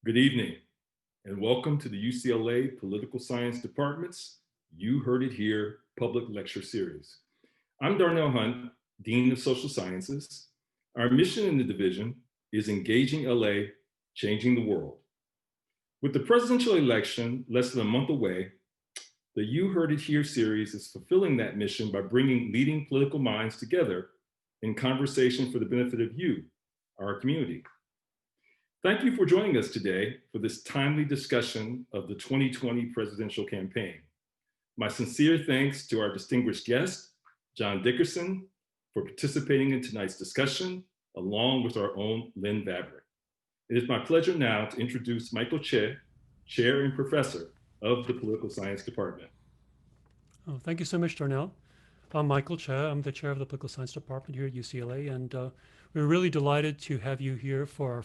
Good evening, and welcome to the UCLA Political Science Department's You Heard It Here public lecture series. I'm Darnell Hunt, Dean of Social Sciences. Our mission in the division is engaging LA, changing the world. With the presidential election less than a month away, the You Heard It Here series is fulfilling that mission by bringing leading political minds together in conversation for the benefit of you, our community. Thank you for joining us today for this timely discussion of the 2020 presidential campaign. My sincere thanks to our distinguished guest, John Dickerson, for participating in tonight's discussion, along with our own Lynn Vavreck. It is my pleasure now to introduce Michael Che, Chair and Professor of the Political Science Department. Oh, thank you so much, Darnell. I'm Michael Che. I'm the chair of the Political Science Department here at UCLA, and we're really delighted to have you here for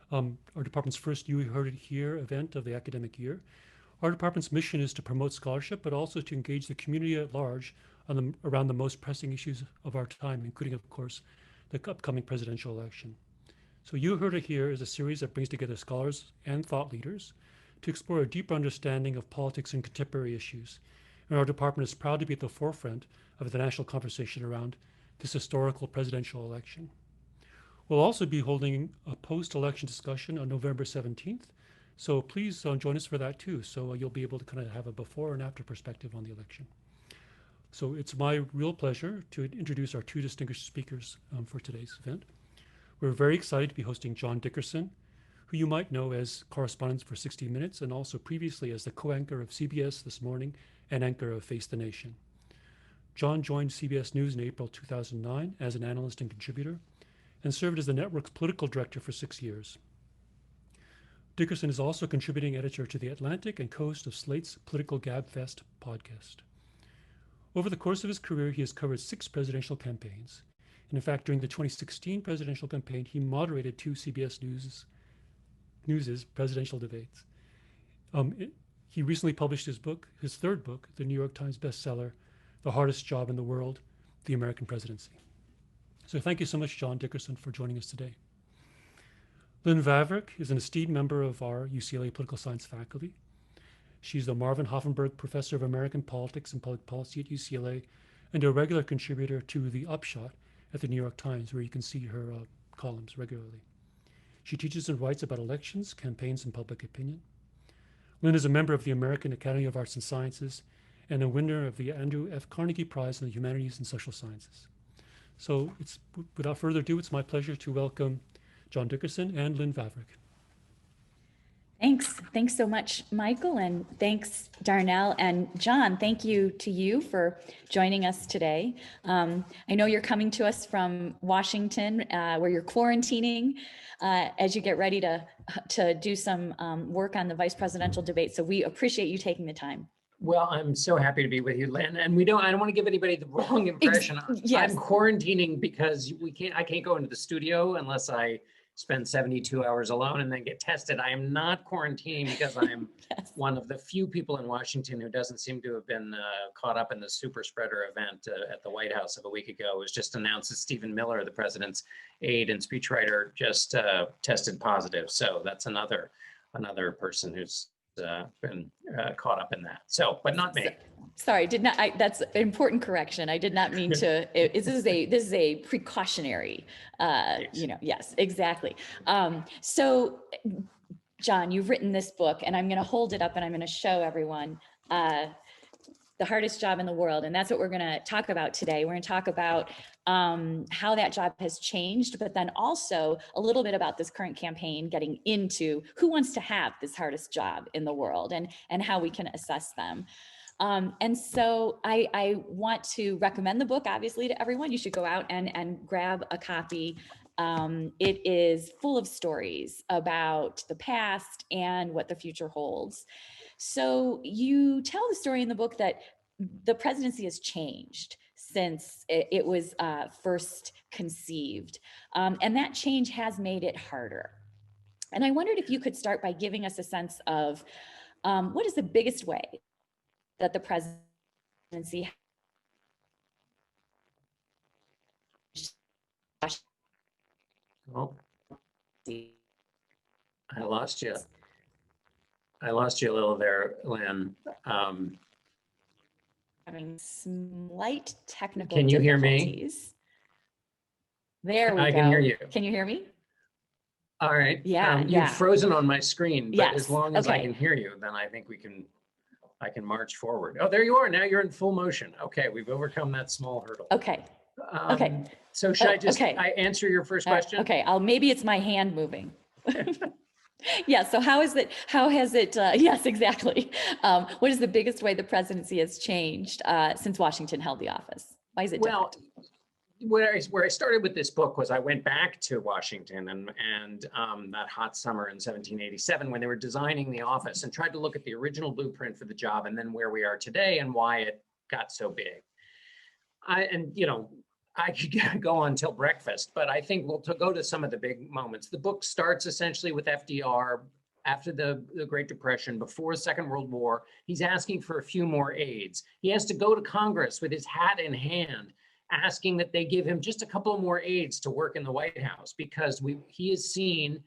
our department's first You Heard It Here event of the academic year. Our department's mission is to promote scholarship, but also to engage the community at large around the most pressing issues of our time, including, of course, the upcoming presidential election. So You Heard It Here is a series that brings together scholars and thought leaders to explore a deeper understanding of politics and contemporary issues. And our department is proud to be at the forefront of the national conversation around this historical presidential election. We'll also be holding a post-election discussion on November 17th, so please join us for that too. So you'll be able to kind of have a before and after perspective on the election. So it's my real pleasure to introduce our two distinguished speakers for today's event. We're very excited to be hosting John Dickerson, who you might know as correspondent for 60 Minutes and also previously as the co-anchor of CBS This Morning and anchor of Face the Nation. John joined CBS News in April 2009 as an analyst and contributor and served as the network's political director for 6 years. Dickerson is also contributing editor to The Atlantic and co-host of Slate's Political Gabfest podcast. Over the course of his career, he has covered 6 presidential campaigns. And in fact, during the 2016 presidential campaign, he moderated 2 CBS News's presidential debates. He recently published his third book, the New York Times bestseller, The Hardest Job in the World, The American Presidency. So thank you so much, John Dickerson, for joining us today. Lynn Vavreck is an esteemed member of our UCLA political science faculty. She's the Marvin Hoffenberg Professor of American Politics and Public Policy at UCLA and a regular contributor to The Upshot at the New York Times, where you can see her columns regularly. She teaches and writes about elections, campaigns, and public opinion. Lynn is a member of the American Academy of Arts and Sciences and a winner of the Andrew F. Carnegie Prize in the Humanities and Social Sciences. So without further ado, it's my pleasure to welcome John Dickerson and Lynn Vavreck. Thanks so much, Michael, and thanks, Darnell. And John, thank you to you for joining us today. I know you're coming to us from Washington, where you're quarantining as you get ready to do some work on the vice presidential debate. So we appreciate you taking the time. Well, I'm so happy to be with you, Lynn. And I don't want to give anybody the wrong impression. Yes. I'm quarantining because I can't go into the studio unless I spend 72 hours alone and then get tested. I am not quarantining because I'm Yes. one of the few people in Washington who doesn't seem to have been caught up in the super spreader event at the White House of a week ago. It was just announced that Stephen Miller, the president's aide and speechwriter, just tested positive. So that's another person who's been caught up in that. So, but not me. Sorry, that's an important correction. I did not mean to. This is a precautionary. Yes, exactly. So, John, you've written this book, and I'm going to hold it up, and I'm going to show everyone The Hardest Job in the World, and that's what we're going to talk about today. We're going to talk about how that job has changed, but then also a little bit about this current campaign, getting into who wants to have this hardest job in the world and how we can assess them. And so I want to recommend the book, obviously, to everyone. You should go out and grab a copy. It is full of stories about the past and what the future holds. So you tell the story in the book that the presidency has changed since it was first conceived. And that change has made it harder. And I wondered if you could start by giving us a sense of what is the biggest way that the presidency Oh. I lost you. I lost you a little there, Lynn. Having slight technical Can you hear me? difficulties. There we go. I can hear you. Can you hear me? All right. Yeah, You've frozen on my screen, but as Yes, long as I okay. can hear you, then I think I can march forward. Oh, there you are. Now you're in full motion. Okay, we've overcome that small hurdle. Okay. Okay. So should I just okay. I answer your first question? Okay. Maybe it's my hand moving. Yeah. So how has it? Yes, exactly. What is the biggest way the presidency has changed since Washington held the office? Why is it Well, different? where I started with this book was I went back to Washington and that hot summer in 1787 when they were designing the office and tried to look at the original blueprint for the job and then where we are today and why it got so big. I could go on till breakfast, but I think we'll go to some of the big moments. The book starts essentially with FDR after the Great Depression, before the Second World War. He's asking for a few more aides. He has to go to Congress with his hat in hand, asking that they give him just a couple more aides to work in the White House because he has seen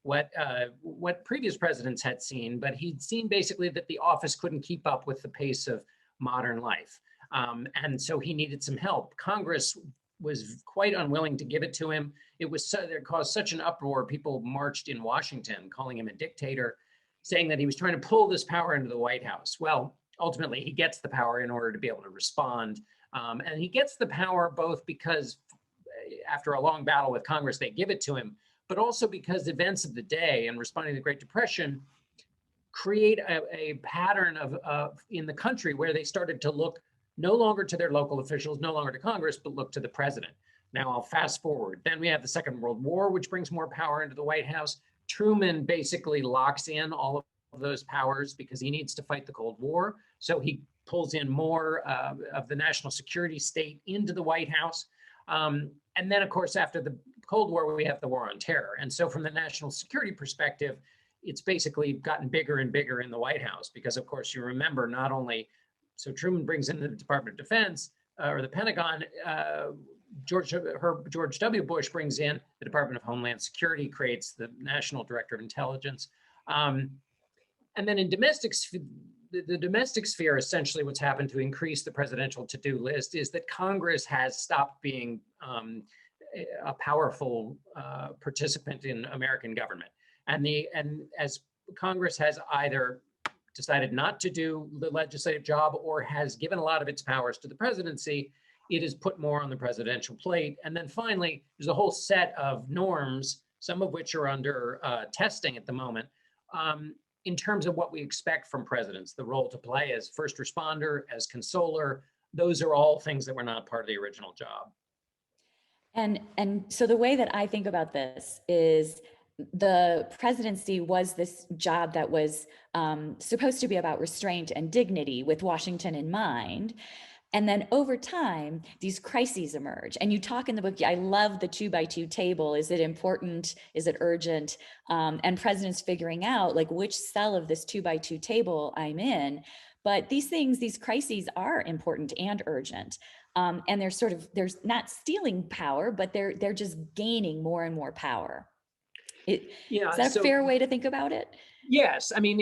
what previous presidents had seen, but he'd seen basically that the office couldn't keep up with the pace of modern life. And so he needed some help. Congress was quite unwilling to give it to him. It caused such an uproar. People marched in Washington, calling him a dictator, saying that he was trying to pull this power into the White House. Well, ultimately, he gets the power in order to be able to respond. And he gets the power both because after a long battle with Congress, they give it to him, but also because events of the day and responding to the Great Depression create a pattern of in the country where they started to look no longer to their local officials, no longer to Congress, but look to the president. Now I'll fast forward. Then we have the Second World War, which brings more power into the White House. Truman basically locks in all of those powers because he needs to fight the Cold War. So he pulls in more of the national security state into the White House. And then, of course, after the Cold War, we have the War on Terror. And so from the national security perspective, it's basically gotten bigger and bigger in the White House because, of course, you remember not only, so Truman brings in the Department of Defense or the Pentagon, George W. Bush brings in the Department of Homeland Security, creates the National Director of Intelligence. And then in the domestic sphere, essentially what's happened to increase the presidential to-do list is that Congress has stopped being a powerful participant in American government. And as Congress has either decided not to do the legislative job or has given a lot of its powers to the presidency, it has put more on the presidential plate. And then finally, there's a whole set of norms, some of which are under testing at the moment, in terms of what we expect from presidents, the role to play as first responder, as consoler. Those are all things that were not part of the original job. And so the way that I think about this is the presidency was this job that was supposed to be about restraint and dignity with Washington in mind. And then over time, these crises emerge. And you talk in the book, I love the 2x2 table. Is it important? Is it urgent? And presidents figuring out like which cell of this 2x2 table I'm in. But these crises are important and urgent. And they're not stealing power, but they're just gaining more and more power. Is that a fair way to think about it? Yes, I mean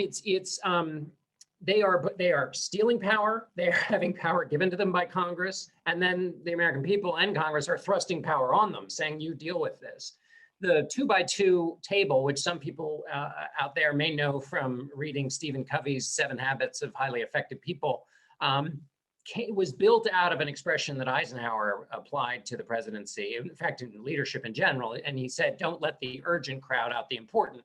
they are stealing power. They are having power given to them by Congress, and then the American people and Congress are thrusting power on them, saying you deal with this. The 2x2 table, which some people out there may know from reading Stephen Covey's 7 Habits of Highly Effective People, was built out of an expression that Eisenhower applied to the presidency, in fact, in leadership in general. And he said, don't let the urgent crowd out the important.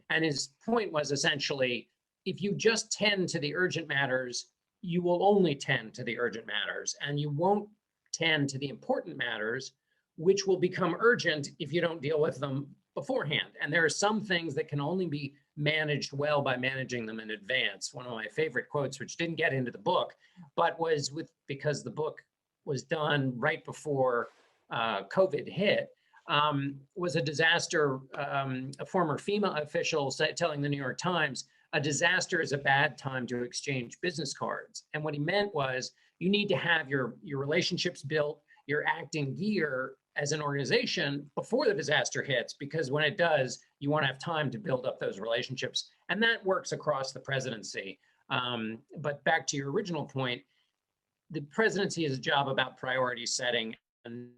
And his point was essentially, if you just tend to the urgent matters, you will only tend to the urgent matters, and you won't tend to the important matters, which will become urgent if you don't deal with them beforehand. And there are some things that can only be managed well by managing them in advance. One of my favorite quotes, which didn't get into the book, but was because the book was done right before COVID hit, was a disaster, a former FEMA official telling the New York Times, a disaster is a bad time to exchange business cards. And what he meant was you need to have your relationships built, your acting gear as an organization before the disaster hits, because when it does, you want to have time to build up those relationships. And that works across the presidency. But back to your original point, the presidency is a job about priority setting and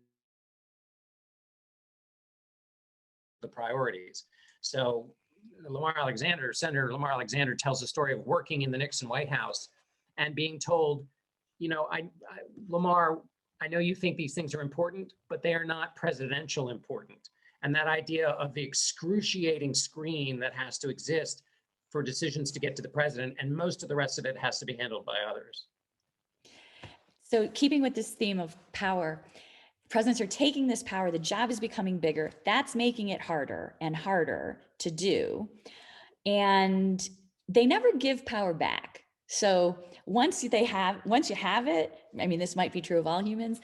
the priorities. So Senator Lamar Alexander tells the story of working in the Nixon White House and being told, Lamar, I know you think these things are important, but they are not presidential important. And that idea of the excruciating screen that has to exist for decisions to get to the president, and most of the rest of it has to be handled by others. So keeping with this theme of power, presidents are taking this power, the job is becoming bigger. That's making it harder and harder to do. And they never give power back. So once you have it, I mean, this might be true of all humans,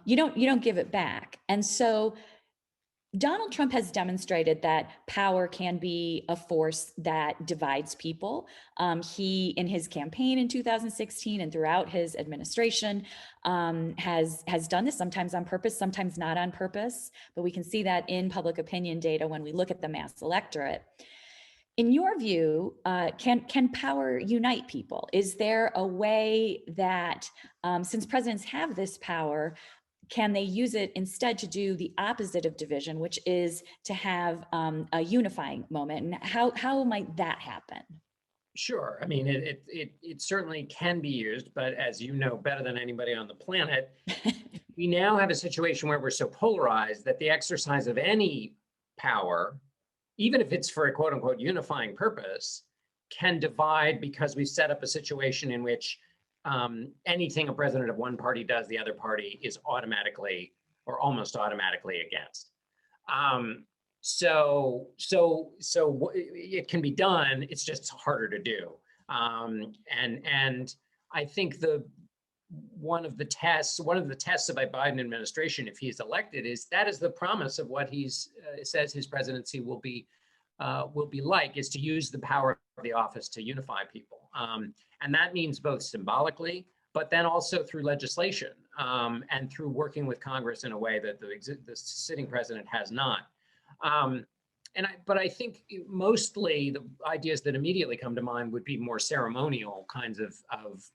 you don't give it back. And so Donald Trump has demonstrated that power can be a force that divides people. He, in his campaign in 2016 and throughout his administration, has done this, sometimes on purpose, sometimes not on purpose. But we can see that in public opinion data when we look at the mass electorate. In your view, can power unite people? Is there a way that, since presidents have this power, can they use it instead to do the opposite of division, which is to have a unifying moment? And how might that happen? Sure. I mean, it certainly can be used, but as you know better than anybody on the planet, we now have a situation where we're so polarized that the exercise of any power, even if it's for a quote unquote unifying purpose, can divide, because we've set up a situation in which anything a president of one party does, the other party is automatically or almost automatically against. So it can be done. It's just harder to do. And I think one of the tests of a Biden administration, if he's elected, is the promise of what he's says his presidency will be like, is to use the power of the office to unify people. And that means both symbolically, but then also through legislation and through working with Congress in a way that the sitting president has not. But I think mostly the ideas that immediately come to mind would be more ceremonial kinds of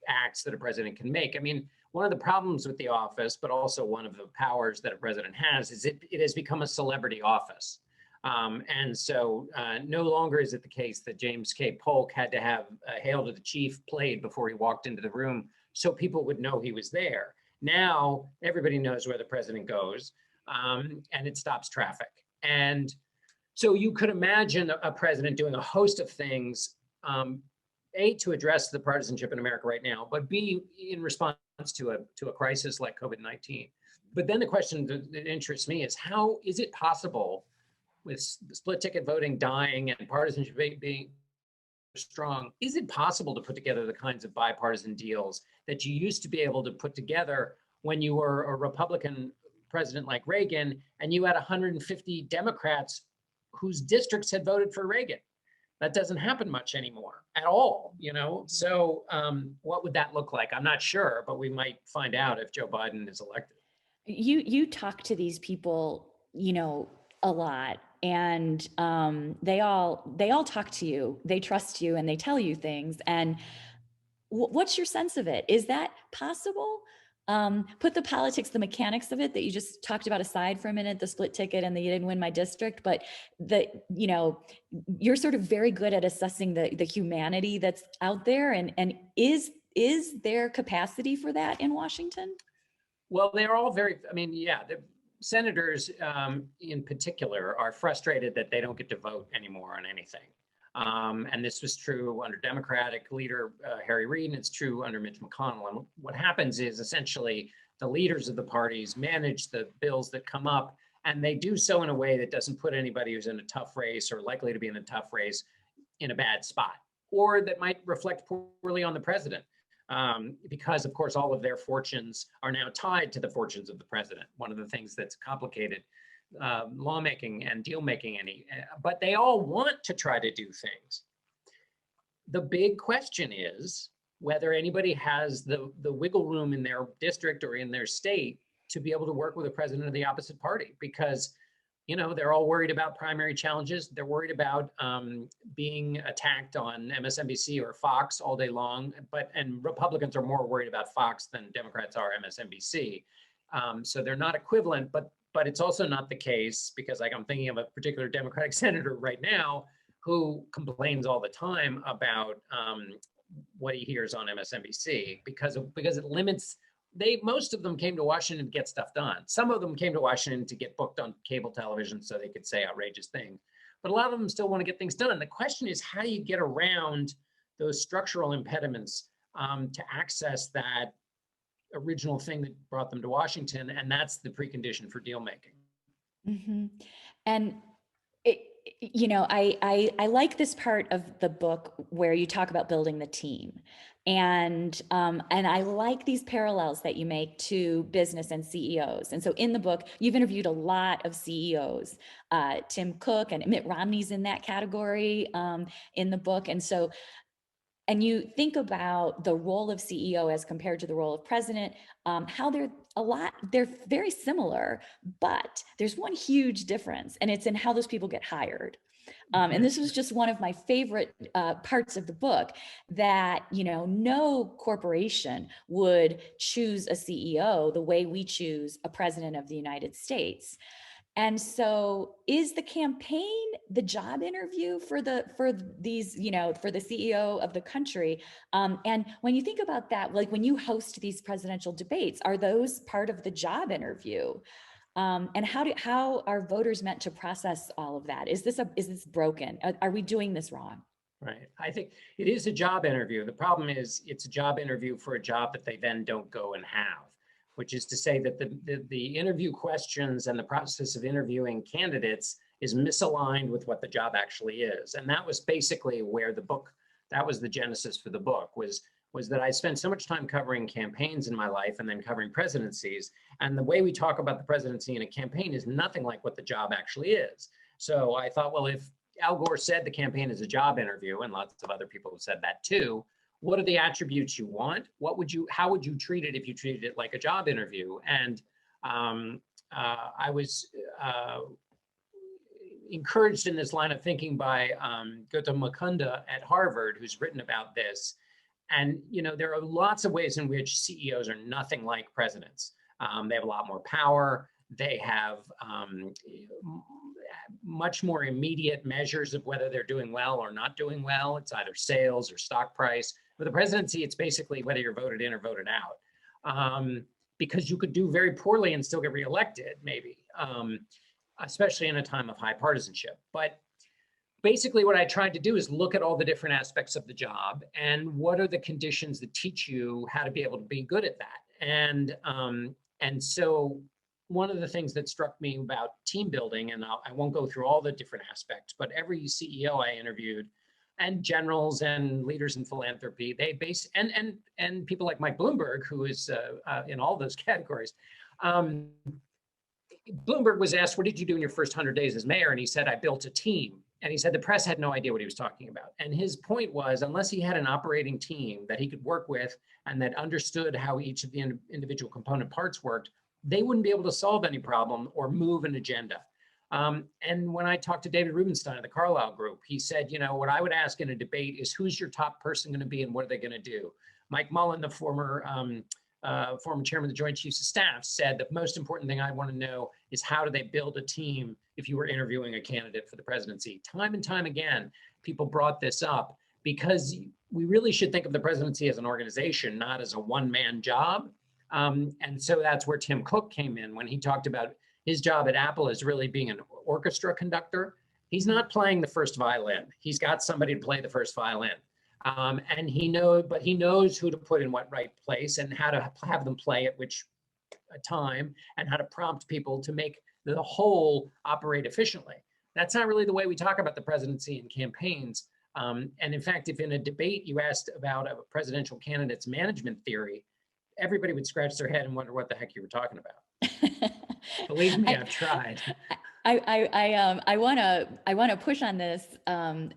acts that a president can make. I mean, one of the problems with the office, but also one of the powers that a president has, is it has become a celebrity office. And so no longer is it the case that James K. Polk had to have Hail to the Chief played before he walked into the room so people would know he was there. Now everybody knows where the president goes, and it stops traffic. And so you could imagine a president doing a host of things, A, to address the partisanship in America right now, but B, in response to a crisis like COVID-19. But then the question that interests me is, how is it possible, with split ticket voting dying and partisanship being strong, is it possible to put together the kinds of bipartisan deals that you used to be able to put together when you were a Republican president like Reagan and you had 150 Democrats whose districts had voted for Reagan? That doesn't happen much anymore at all, So what would that look like? I'm not sure, but we might find out if Joe Biden is elected. You talk to these people, a lot. And they all talk to you, they trust you, and they tell you things. And what's your sense of it? Is that possible? Put the politics, the mechanics of it that you just talked about aside for a minute, the split ticket and the you didn't win my district, but you're sort of very good at assessing the humanity that's out there. And is there capacity for that in Washington? Well, they're all very, the senators in particular are frustrated that they don't get to vote anymore on anything. And this was true under Democratic leader Harry Reid, and it's true under Mitch McConnell. And what happens is essentially the leaders of the parties manage the bills that come up, and they do so in a way that doesn't put anybody who's in a tough race or likely to be in a tough race in a bad spot, or that might reflect poorly on the president. Because, of course, all of their fortunes are now tied to the fortunes of the president. One of the things that's complicated lawmaking and deal making, but they all want to try to do things. The big question is whether anybody has the wiggle room in their district or in their state to be able to work with a president of the opposite party, because they're all worried about primary challenges. They're worried about being attacked on MSNBC or Fox all day long. And Republicans are more worried about Fox than Democrats are MSNBC. So they're not equivalent, but it's also not the case, because I'm thinking of a particular Democratic senator right now who complains all the time about what he hears on MSNBC because it limits. Most of them came to Washington to get stuff done. Some of them came to Washington to get booked on cable television so they could say outrageous things. But a lot of them still want to get things done. The question is, how do you get around those structural impediments to access that original thing that brought them to Washington? And that's the precondition for deal making. Mm-hmm. And I like this part of the book where you talk about building the team. And I like these parallels that you make to business and CEOs. And so in the book, you've interviewed a lot of CEOs, Tim Cook and Mitt Romney's in that category in the book. And you think about the role of CEO as compared to the role of president, how they're very similar, but there's one huge difference, and it's in how those people get hired. And this was just one of my favorite parts of the book, that, no corporation would choose a CEO the way we choose a president of the United States. And so is the campaign the job interview for these, for the CEO of the country? And when you think about that, like when you host these presidential debates, are those part of the job interview? And how are voters meant to process all of that? Is this broken? Are we doing this wrong? Right. I think it is a job interview. The problem is it's a job interview for a job that they then don't go and have, which is to say that the interview questions and the process of interviewing candidates is misaligned with what the job actually is. And that was basically where that was the genesis for the book, was that I spent so much time covering campaigns in my life and then covering presidencies. And the way we talk about the presidency in a campaign is nothing like what the job actually is. So I thought, well, if Al Gore said the campaign is a job interview, and lots of other people have said that too, what are the attributes you want? How would you treat it if you treated it like a job interview? And I was encouraged in this line of thinking by Gautam Mukunda at Harvard, who's written about this. And there are lots of ways in which CEOs are nothing like presidents. They have a lot more power. They have much more immediate measures of whether they're doing well or not doing well. It's either sales or stock price. With the presidency, it's basically whether you're voted in or voted out, because you could do very poorly and still get reelected, maybe, especially in a time of high partisanship. But basically what I tried to do is look at all the different aspects of the job and what are the conditions that teach you how to be able to be good at that. And so one of the things that struck me about team building, and I won't go through all the different aspects, but every CEO I interviewed, and generals and leaders in philanthropy, they and people like Mike Bloomberg, who is in all those categories. Bloomberg was asked, what did you do in your first 100 days as mayor? And he said, I built a team. And he said the press had no idea what he was talking about. And his point was, unless he had an operating team that he could work with and that understood how each of the individual component parts worked, they wouldn't be able to solve any problem or move an agenda. And when I talked to David Rubenstein of the Carlyle Group, he said, what I would ask in a debate is, who's your top person going to be and what are they going to do? Mike Mullen, the former chairman of the Joint Chiefs of Staff, said the most important thing I want to know is how do they build a team if you were interviewing a candidate for the presidency. Time and time again, people brought this up because we really should think of the presidency as an organization, not as a one-man job. And so that's where Tim Cook came in when he talked about his job at Apple as really being an orchestra conductor. He's not playing the first violin. He's got somebody to play the first violin. And he knows who to put in what right place and how to have them play at which time and how to prompt people to make the whole operate efficiently. That's not really the way we talk about the presidency and campaigns. And in fact, if in a debate you asked about a presidential candidate's management theory, everybody would scratch their head and wonder what the heck you were talking about. Believe me, I've tried. I want to push on this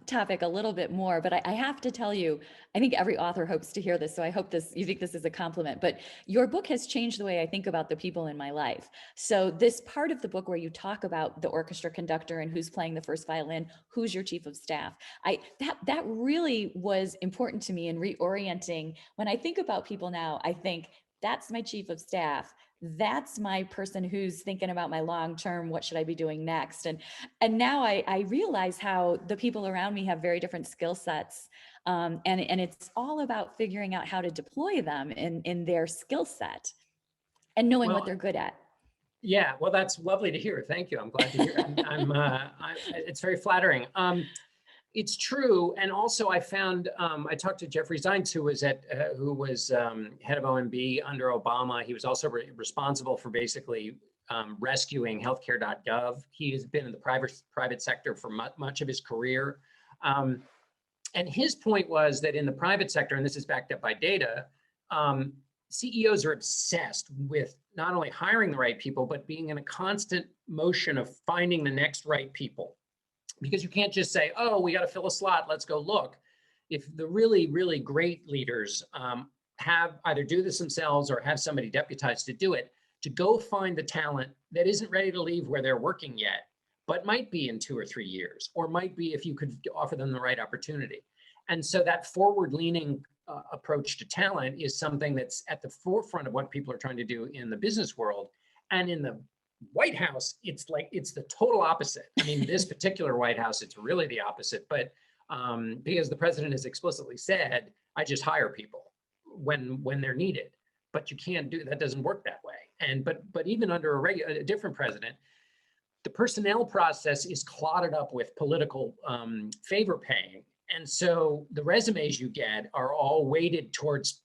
topic a little bit more, but I have to tell you, I think every author hopes to hear this, so I hope you think this is a compliment. But your book has changed the way I think about the people in my life. So this part of the book where you talk about the orchestra conductor and who's playing the first violin, who's your chief of staff, that really was important to me in reorienting. When I think about people now, I think that's my chief of staff. That's my person who's thinking about my long term, what should I be doing next? And now I realize how the people around me have very different skill sets. And it's all about figuring out how to deploy them in their skill set and knowing what they're good at. Yeah, well, that's lovely to hear. Thank you. I'm glad to hear. It's very flattering. It's true, and also I found I talked to Jeffrey Zients, who was head of OMB under Obama. He was also responsible for basically rescuing healthcare.gov. He has been in the private sector for much of his career, and his point was that in the private sector, and this is backed up by data, CEOs are obsessed with not only hiring the right people, but being in a constant motion of finding the next right people. Because you can't just say, oh, we got to fill a slot, let's go look. If the really, really great leaders have either do this themselves or have somebody deputized to do it, to go find the talent that isn't ready to leave where they're working yet, but might be in 2 or 3 years, or might be if you could offer them the right opportunity. And so that forward-leaning approach to talent is something that's at the forefront of what people are trying to do in the business world. And in the White House, it's the total opposite. I mean, this particular White House, it's really the opposite. But because the president has explicitly said, I just hire people when they're needed. But you can't do that. Doesn't work that way. And but even under a different president, the personnel process is clotted up with political favor paying. And so the resumes you get are all weighted towards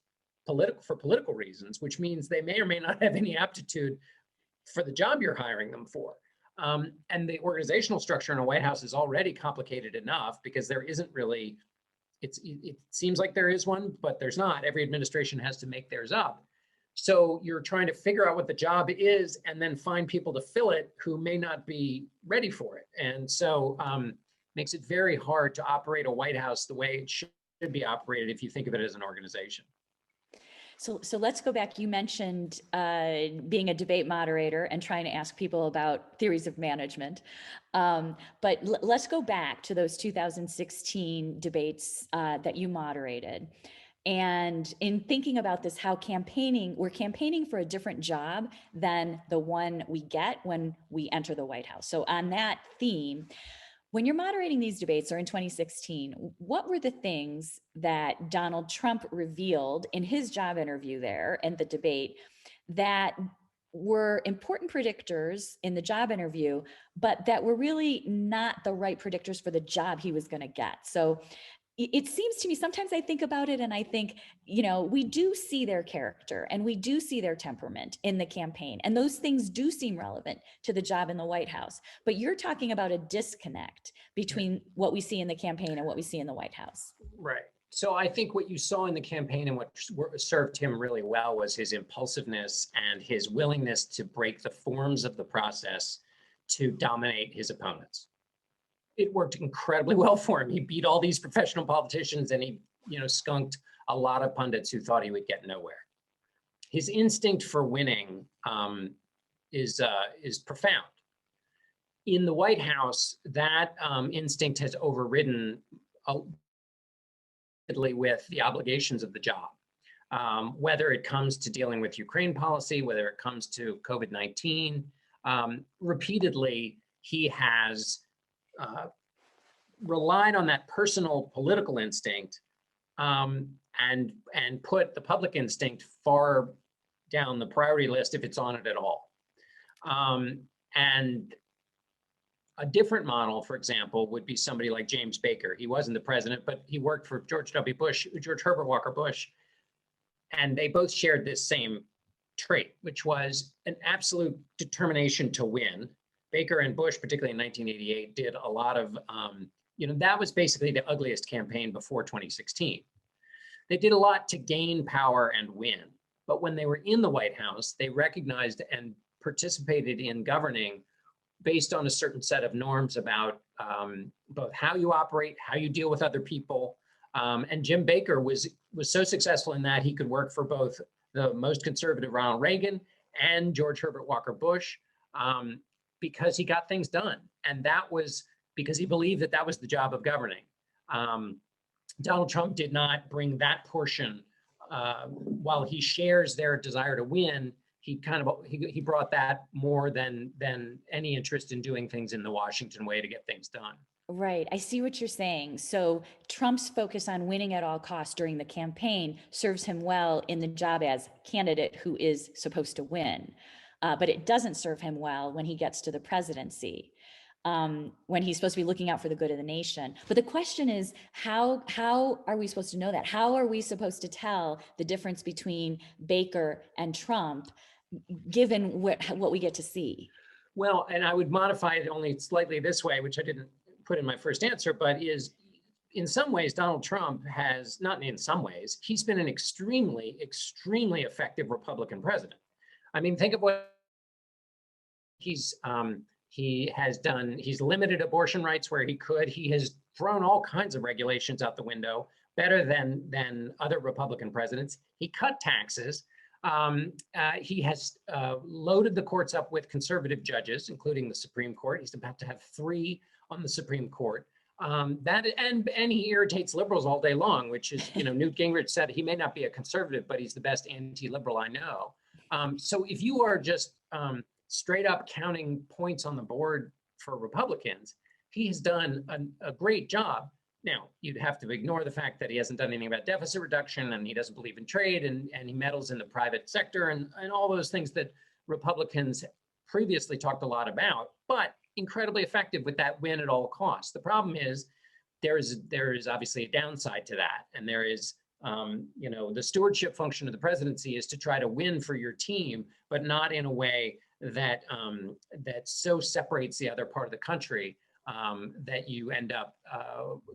political reasons, which means they may or may not have any aptitude for the job you're hiring them for. And the organizational structure in a White House is already complicated enough because there isn't really, it seems like there is one, but there's not. Every administration has to make theirs up. So you're trying to figure out what the job is and then find people to fill it who may not be ready for it. And so makes it very hard to operate a White House the way it should be operated if you think of it as an organization. So let's go back. You mentioned being a debate moderator and trying to ask people about theories of management. But let's go back to those 2016 debates that you moderated. And in thinking about this, how we're campaigning for a different job than the one we get when we enter the White House. So on that theme, when you're moderating these debates, or in 2016, what were the things that Donald Trump revealed in his job interview there and the debate that were important predictors in the job interview, but that were really not the right predictors for the job he was going to get? So it seems to me, sometimes I think about it and I think, we do see their character and we do see their temperament in the campaign. And those things do seem relevant to the job in the White House. But you're talking about a disconnect between what we see in the campaign and what we see in the White House. Right. So I think what you saw in the campaign and what served him really well was his impulsiveness and his willingness to break the forms of the process to dominate his opponents. It worked incredibly well for him. He beat all these professional politicians and he, skunked a lot of pundits who thought he would get nowhere. His instinct for winning is profound. In the White House, that instinct has overridden with the obligations of the job, whether it comes to dealing with Ukraine policy, whether it comes to COVID-19. Repeatedly, he has relied on that personal political instinct and put the public instinct far down the priority list if it's on it at all. And a different model, for example, would be somebody like James Baker. He wasn't the president, but he worked for George Herbert Walker Bush, and they both shared this same trait, which was an absolute determination to win. Baker and Bush, particularly in 1988, did a lot of, that was basically the ugliest campaign before 2016. They did a lot to gain power and win. But when they were in the White House, they recognized and participated in governing based on a certain set of norms about both how you operate, how you deal with other people. And Jim Baker was so successful in that he could work for both the most conservative Ronald Reagan and George Herbert Walker Bush, because he got things done. And that was because he believed that that was the job of governing. Donald Trump did not bring that portion. While he shares their desire to win, he brought that more than any interest in doing things in the Washington way to get things done. Right. I see what you're saying. So Trump's focus on winning at all costs during the campaign serves him well in the job as candidate who is supposed to win. But it doesn't serve him well when he gets to the presidency, when he's supposed to be looking out for the good of the nation. But the question is, how are we supposed to know that? How are we supposed to tell the difference between Baker and Trump, given what we get to see? Well, and I would modify it only slightly this way, which I didn't put in my first answer, but is in some ways, Donald Trump has, not in some ways, he's been an extremely, extremely effective Republican president. I mean, think of what he has done. He's limited abortion rights where he could. He has thrown all kinds of regulations out the window, better than other Republican presidents. He cut taxes. He has loaded the courts up with conservative judges, including the Supreme Court. He's about to have 3 on the Supreme Court. And he irritates liberals all day long, which is, Newt Gingrich said he may not be a conservative, but he's the best anti-liberal I know. So if you are just straight up counting points on the board for Republicans, he has done a great job. Now, you'd have to ignore the fact that he hasn't done anything about deficit reduction, and he doesn't believe in trade, and he meddles in the private sector, and all those things that Republicans previously talked a lot about, but incredibly effective with that win at all costs. The problem is there is obviously a downside to that, and there is the stewardship function of the presidency is to try to win for your team, but not in a way that so separates the other part of the country that you end up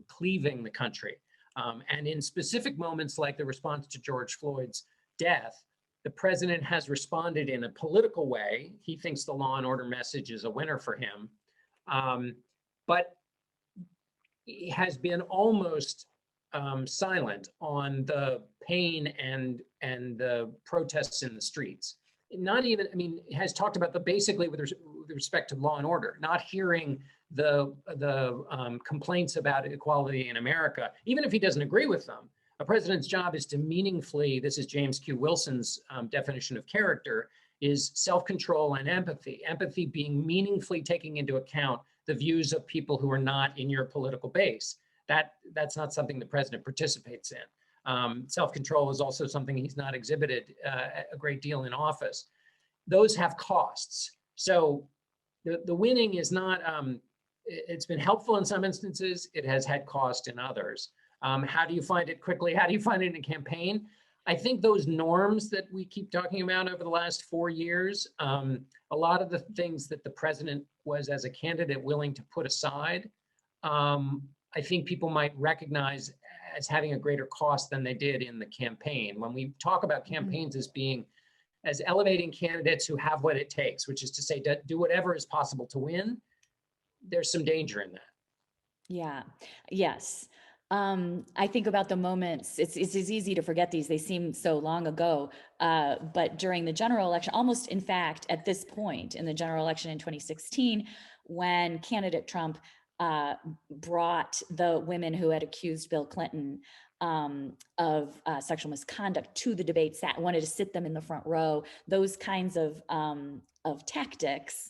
cleaving the country. And in specific moments like the response to George Floyd's death, the president has responded in a political way. He thinks the law and order message is a winner for him, but he has been almost silent on the pain and the protests in the streets. Not even, has talked about basically with respect to law and order, not hearing the complaints about equality in America, even if he doesn't agree with them. A president's job is to meaningfully, this is James Q. Wilson's definition of character, is self-control and empathy. Empathy being meaningfully taking into account the views of people who are not in your political base. That's not something the president participates in. Self-control is also something he's not exhibited a great deal in office. Those have costs. So the winning is not, it's been helpful in some instances. It has had cost in others. How do you find it quickly? How do you find it in a campaign? I think those norms that we keep talking about over the last 4 years, a lot of the things that the president was as a candidate willing to put aside, I think people might recognize as having a greater cost than they did in the campaign. When we talk about campaigns as elevating candidates who have what it takes, which is to say, do whatever is possible to win, there's some danger in that. Yeah. Yes. I think about the moments, it's easy to forget these, they seem so long ago, but during the general election, almost in fact, at this point in the general election in 2016, when candidate Trump brought the women who had accused Bill Clinton of sexual misconduct to the debate, wanted to sit them in the front row, those kinds of tactics.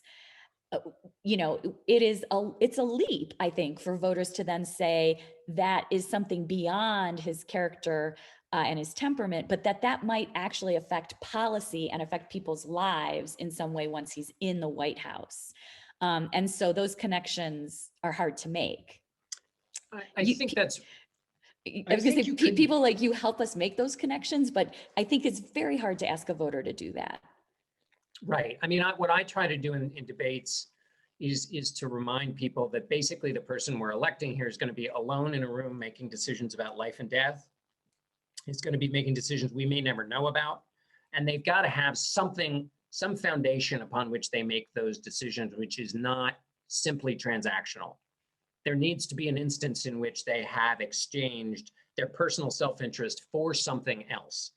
It's a leap, I think, for voters to then say that is something beyond his character and his temperament, but that might actually affect policy and affect people's lives in some way once he's in the White House. And so those connections are hard to make. I think that's... I was going to say, people like you help us make those connections, but I think it's very hard to ask a voter to do that. Right. What I try to do in debates is to remind people that basically the person we're electing here is going to be alone in a room making decisions about life and death. It's going to be making decisions we may never know about. And they've got to have something some foundation upon which they make those decisions, which is not simply transactional. There needs to be an instance in which they have exchanged their personal self-interest for something else.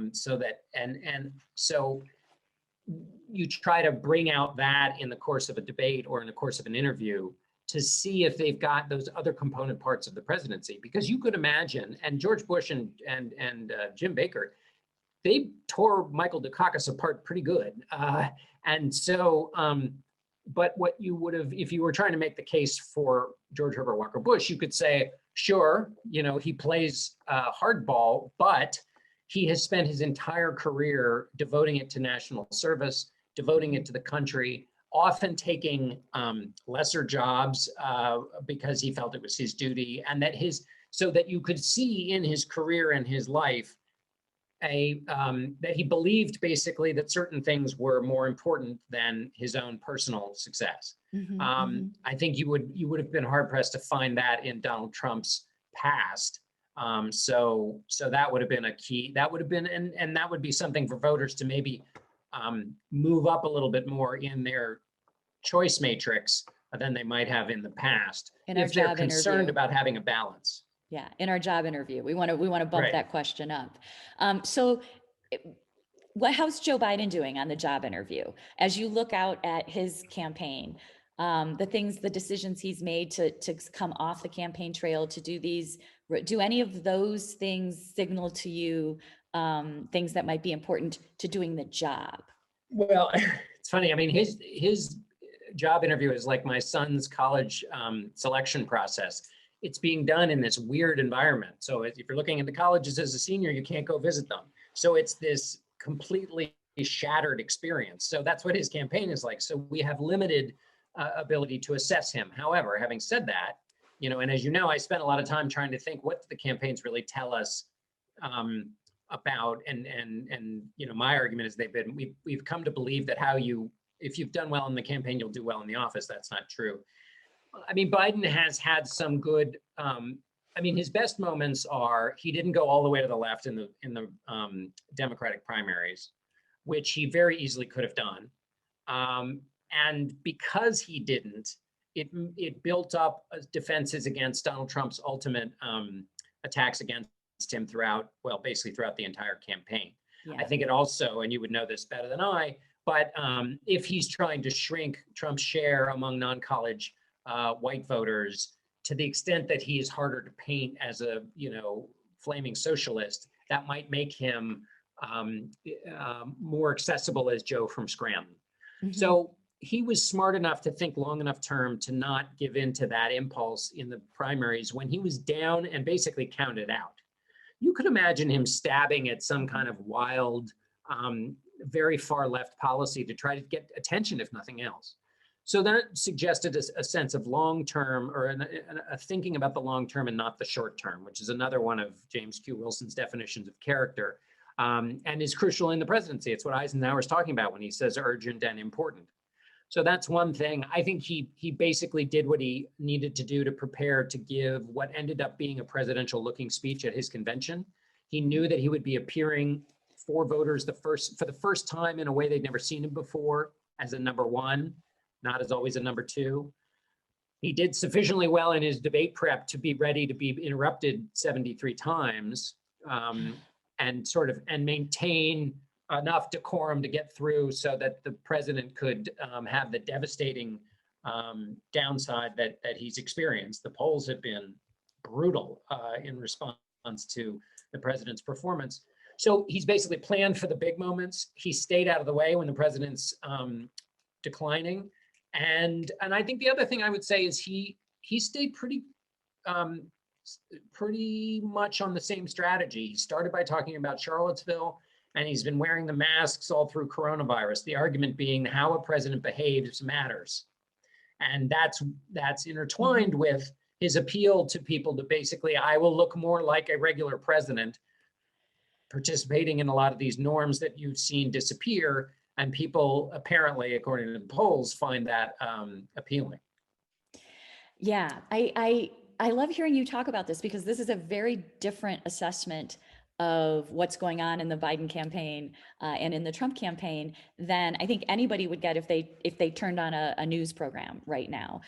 So you try to bring out that in the course of a debate or in the course of an interview to see if they've got those other component parts of the presidency. Because you could imagine, and George Bush and Jim Baker, they tore Michael Dukakis apart pretty good. But what you would have, if you were trying to make the case for George Herbert Walker Bush, you could say, sure, he plays hardball, but he has spent his entire career devoting it to national service, devoting it to the country, often taking lesser jobs because he felt it was his duty, and so that you could see in his career and his life that he believed basically that certain things were more important than his own personal success. I think you would have been hard pressed to find that in Donald Trump's past. So that would have been a key. That would have been, and that would be something for voters to maybe move up a little bit more in their choice matrix than they might have in the past if they're concerned about having a balance. Yeah, in our job interview, we want to bump that question up. How's Joe Biden doing on the job interview? As you look out at his campaign, the decisions he's made to come off the campaign trail to do any of those things signal to you things that might be important to doing the job? Well, it's funny. I mean, his job interview is like my son's college selection process. It's being done in this weird environment. So if you're looking at the colleges as a senior, you can't go visit them. So it's this completely shattered experience. So that's what his campaign is like. So we have limited ability to assess him. However, having said that, and as you know, I spent a lot of time trying to think what the campaigns really tell us about. And my argument is we've come to believe that if you've done well in the campaign, you'll do well in the office. That's not true. I mean, Biden has had some good, his best moments are, he didn't go all the way to the left in the Democratic primaries, which he very easily could have done. And because he didn't, it built up defenses against Donald Trump's ultimate attacks against him basically throughout the entire campaign. Yeah. I think it also, and you would know this better than I, but if he's trying to shrink Trump's share among non-college white voters to the extent that he is harder to paint as a flaming socialist, that might make him more accessible as Joe from Scranton. So he was smart enough to think long enough term to not give in to that impulse in the primaries when he was down and basically counted out. You could imagine him stabbing at some kind of wild, very far left policy to try to get attention, if nothing else. So that suggested a sense of long-term, or a thinking about the long-term and not the short-term, which is another one of James Q. Wilson's definitions of character, and is crucial in the presidency. It's what Eisenhower's talking about when he says urgent and important. So that's one thing. I think he basically did what he needed to do to prepare to give what ended up being a presidential-looking speech at his convention. He knew that he would be appearing for voters for the first time in a way they'd never seen him before, as a number one, not as always a number two. He did sufficiently well in his debate prep to be ready to be interrupted 73 times and maintain enough decorum to get through so that the president could have the devastating downside that he's experienced. The polls have been brutal in response to the president's performance. So he's basically planned for the big moments. He stayed out of the way when the president's declining. And I think the other thing I would say is he stayed pretty much on the same strategy. He started by talking about Charlottesville, and he's been wearing the masks all through coronavirus. The argument being how a president behaves matters. And that's intertwined with his appeal to people to basically, I will look more like a regular president, participating in a lot of these norms that you've seen disappear. And people apparently, according to the polls, find that appealing. Yeah, I love hearing you talk about this because this is a very different assessment of what's going on in the Biden campaign and in the Trump campaign than I think anybody would get if they turned on a news program right now,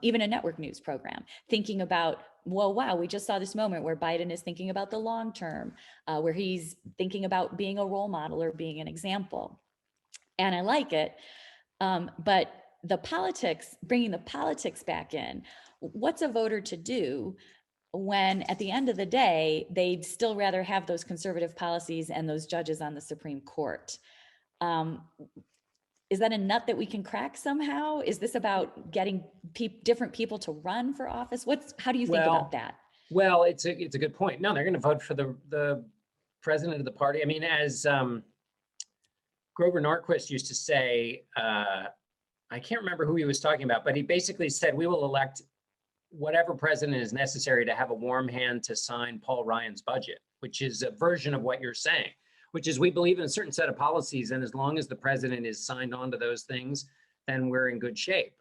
even a network news program, thinking about, well, wow, we just saw this moment where Biden is thinking about the long term, where he's thinking about being a role model or being an example. And I like it. But the politics, bringing the politics back in, what's a voter to do when at the end of the day, they'd still rather have those conservative policies and those judges on the Supreme Court? Is that a nut that we can crack somehow? Is this about getting different people to run for office? How do you think about that? Well, it's a good point. No, they're going to vote for the president of the party. I mean, as Grover Norquist used to say, I can't remember who he was talking about, but he basically said, we will elect whatever president is necessary to have a warm hand to sign Paul Ryan's budget, which is a version of what you're saying, which is we believe in a certain set of policies. And as long as the president is signed on to those things, then we're in good shape.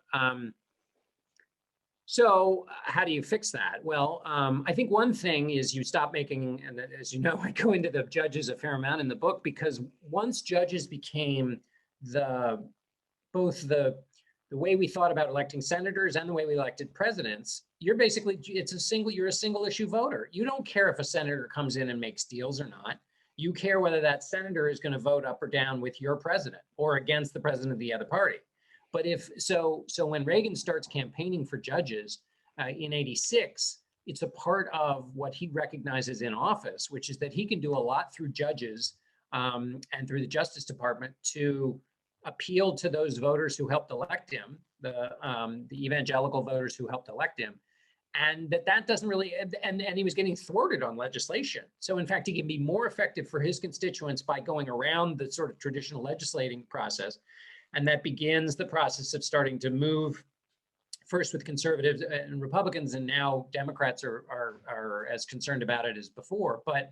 So how do you fix that? Well, I think one thing is you stop making, and as you know, I go into the judges a fair amount in the book, because once judges became both the way we thought about electing senators and the way we elected presidents, you're a single issue voter. You don't care if a senator comes in and makes deals or not. You care whether that senator is going to vote up or down with your president or against the president of the other party. But so when Reagan starts campaigning for judges in '86, it's a part of what he recognizes in office, which is that he can do a lot through judges and through the Justice Department to appeal to those voters who helped elect him, the evangelical voters who helped elect him, and that doesn't really, and he was getting thwarted on legislation. So in fact, he can be more effective for his constituents by going around the sort of traditional legislating process. And that begins the process of starting to move first with conservatives and Republicans, and now Democrats are as concerned about it as before. But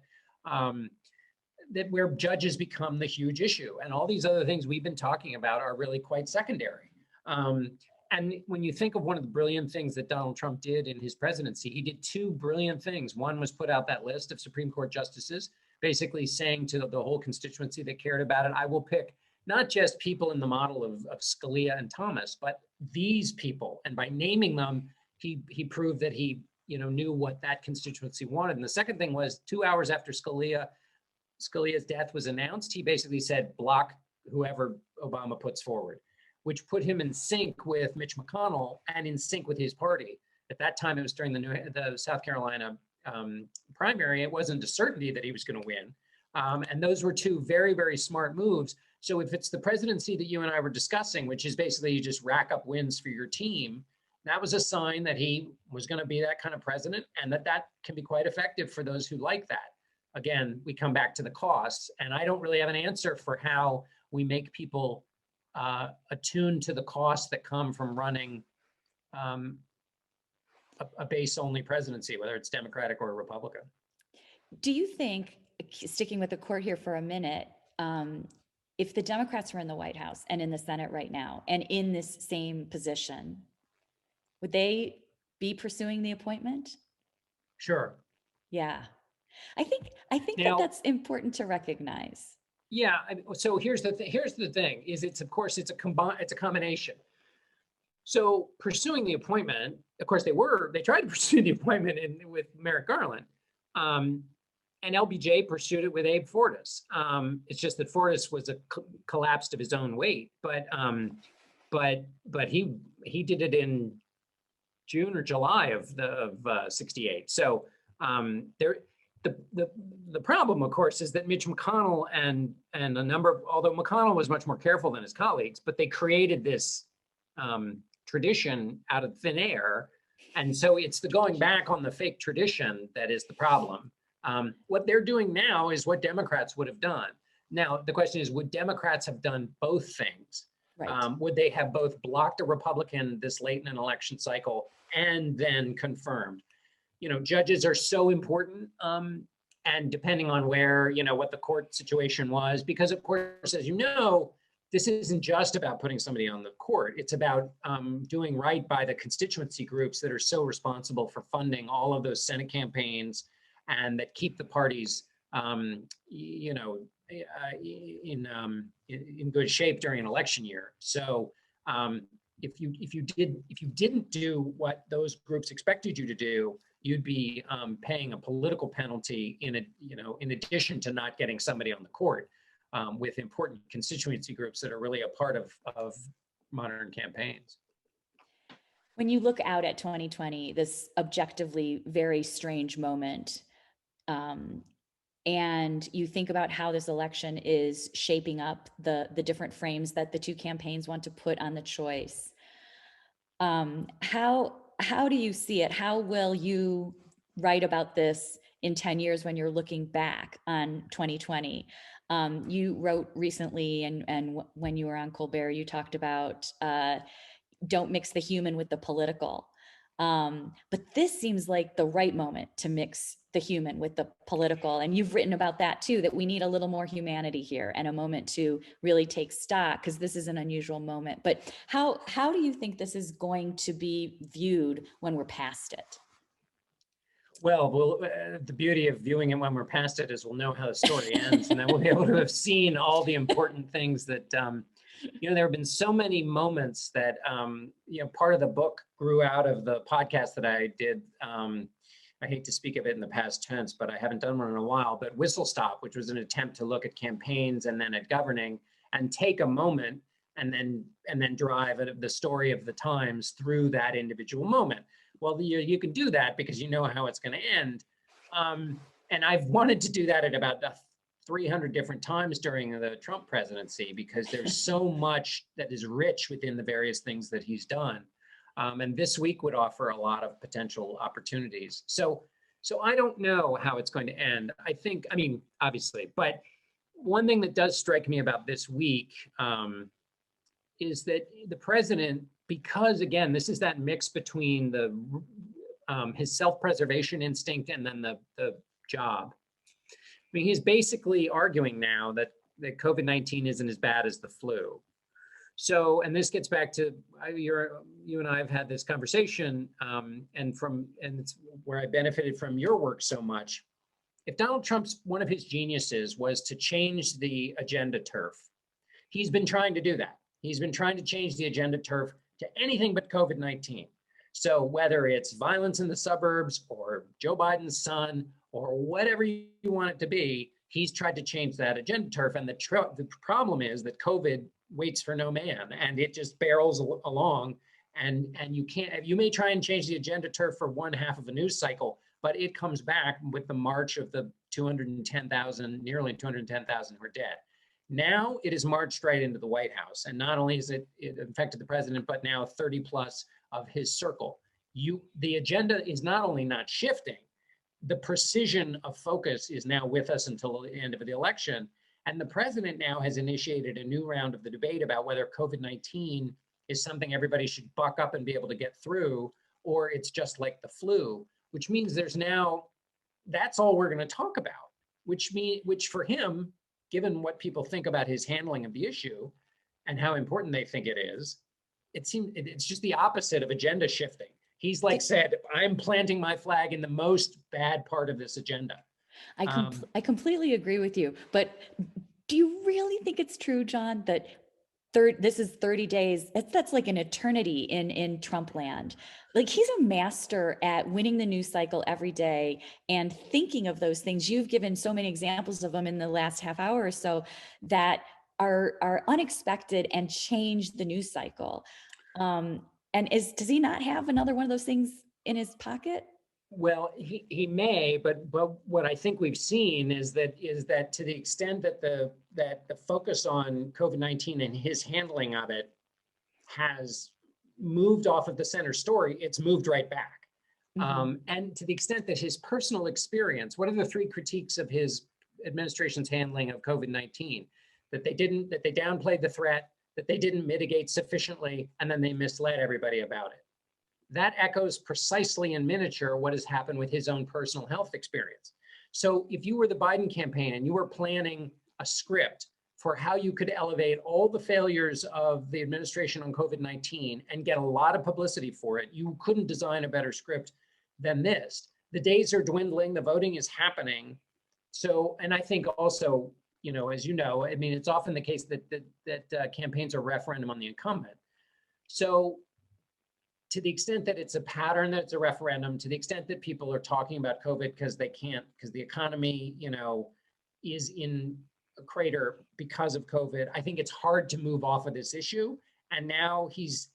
that where judges become the huge issue, and all these other things we've been talking about are really quite secondary. And when you think of one of the brilliant things that Donald Trump did in his presidency, he did two brilliant things. One was put out that list of Supreme Court justices, basically saying to the whole constituency that cared about it, I will pick not just people in the model of Scalia and Thomas, but these people. And by naming them, he proved that he knew what that constituency wanted. And the second thing was 2 hours after Scalia's death was announced, he basically said, block whoever Obama puts forward, which put him in sync with Mitch McConnell and in sync with his party. At that time, it was during the South Carolina primary. It wasn't a certainty that he was going to win. And those were two very, very smart moves. So if it's the presidency that you and I were discussing, which is basically you just rack up wins for your team, that was a sign that he was going to be that kind of president, and that can be quite effective for those who like that. Again, we come back to the costs, and I don't really have an answer for how we make people attuned to the costs that come from running a base-only presidency, whether it's Democratic or Republican. Do you think, sticking with the court here for a minute, if the Democrats were in the White House and in the Senate right now and in this same position, would they be pursuing the appointment? Sure. Yeah. I think now, that's important to recognize. Yeah. So here's the thing is it's a combination. So pursuing the appointment, of course they tried to pursue the appointment with Merrick Garland. And LBJ pursued it with Abe Fortas. It's just that Fortas was collapsed of his own weight, but he did it in June or July of '68. So the problem, of course, is that Mitch McConnell and although McConnell was much more careful than his colleagues, but they created this tradition out of thin air, and so it's the going back on the fake tradition that is the problem. What they're doing now is what Democrats would have done. Now, the question is, would Democrats have done both things? Right. Would they have both blocked a Republican this late in an election cycle and then confirmed? Judges are so important, and depending on where, what the court situation was, because of course, as you know, this isn't just about putting somebody on the court. It's about doing right by the constituency groups that are so responsible for funding all of those Senate campaigns and that keep the parties you know, in good shape during an election year. So if you didn't do what those groups expected you to do, you'd be paying a political penalty in addition to not getting somebody on the court with important constituency groups that are really a part of modern campaigns. When you look out at 2020, this objectively very strange moment, and you think about how this election is shaping up the different frames that the two campaigns want to put on the choice, how do you see it? How will you write about this in 10 years when you're looking back on 2020? You wrote recently, and when you were on Colbert, you talked about don't mix the human with the political. But this seems like the right moment to mix the human with the political. And you've written about that too, that we need a little more humanity here and a moment to really take stock, because this is an unusual moment. But how do you think this is going to be viewed when we're past it? Well, the beauty of viewing it when we're past it is we'll know how the story ends, and then we'll be able to have seen all the important things that, there have been so many moments that, part of the book grew out of the podcast that I did. I hate to speak of it in the past tense, but I haven't done one in a while, but Whistle Stop, which was an attempt to look at campaigns and then at governing and take a moment and then drive the story of the times through that individual moment. Well, you can do that because you know how it's going to end. And I've wanted to do that at about 300 different times during the Trump presidency, because there's so much that is rich within the various things that he's done. And this week would offer a lot of potential opportunities. So I don't know how it's going to end. Obviously, but one thing that does strike me about this week is that the president, because again, this is that mix between his self-preservation instinct and then the job. He's basically arguing now that COVID-19 isn't as bad as the flu. So, and this gets back to you and I have had this conversation, and it's where I benefited from your work so much. If Donald Trump's one of his geniuses was to change the agenda turf, he's been trying to do that. He's been trying to change the agenda turf to anything but COVID-19. So whether it's violence in the suburbs or Joe Biden's son or whatever you want it to be, he's tried to change that agenda turf. And the problem is that COVID waits for no man, and it just barrels along. And you may try and change the agenda turf for one half of a news cycle, but it comes back with the march of the nearly 210,000 who are dead. Now it is marched right into the White House. And not only is it affected the president, but now 30 plus of his circle. The agenda is not only not shifting, the precision of focus is now with us until the end of the election. And the president now has initiated a new round of the debate about whether COVID-19 is something everybody should buck up and be able to get through, or it's just like the flu, which means that's all we're going to talk about, which for him, given what people think about his handling of the issue and how important they think it is, it's just the opposite of agenda shifting. He's said, I'm planting my flag in the most bad part of this agenda. I completely agree with you. But do you really think it's true, John, that this is 30 days? That's like an eternity in Trump land. He's a master at winning the news cycle every day and thinking of those things. You've given so many examples of them in the last half hour or so that are unexpected and change the news cycle. Does he not have another one of those things in his pocket? Well, he may, but what I think we've seen is that to the extent that the focus on COVID-19 and his handling of it has moved off of the center story, it's moved right back. Mm-hmm. And to the extent that his personal experience, what are the three critiques of his administration's handling of COVID-19? That they downplayed the threat, that they didn't mitigate sufficiently, and then they misled everybody about it. That echoes precisely in miniature what has happened with his own personal health experience. So if you were the Biden campaign and you were planning a script for how you could elevate all the failures of the administration on COVID-19 and get a lot of publicity for it, you couldn't design a better script than this. The days are dwindling, the voting is happening. So, and I think also, you know, as you know, I mean, it's often the case that campaigns are referendum on the incumbent. So to the extent that it's a pattern, that it's a referendum, to the extent that people are talking about COVID because they can't, because the economy, you know, is in a crater because of COVID, I think it's hard to move off of this issue. And now he's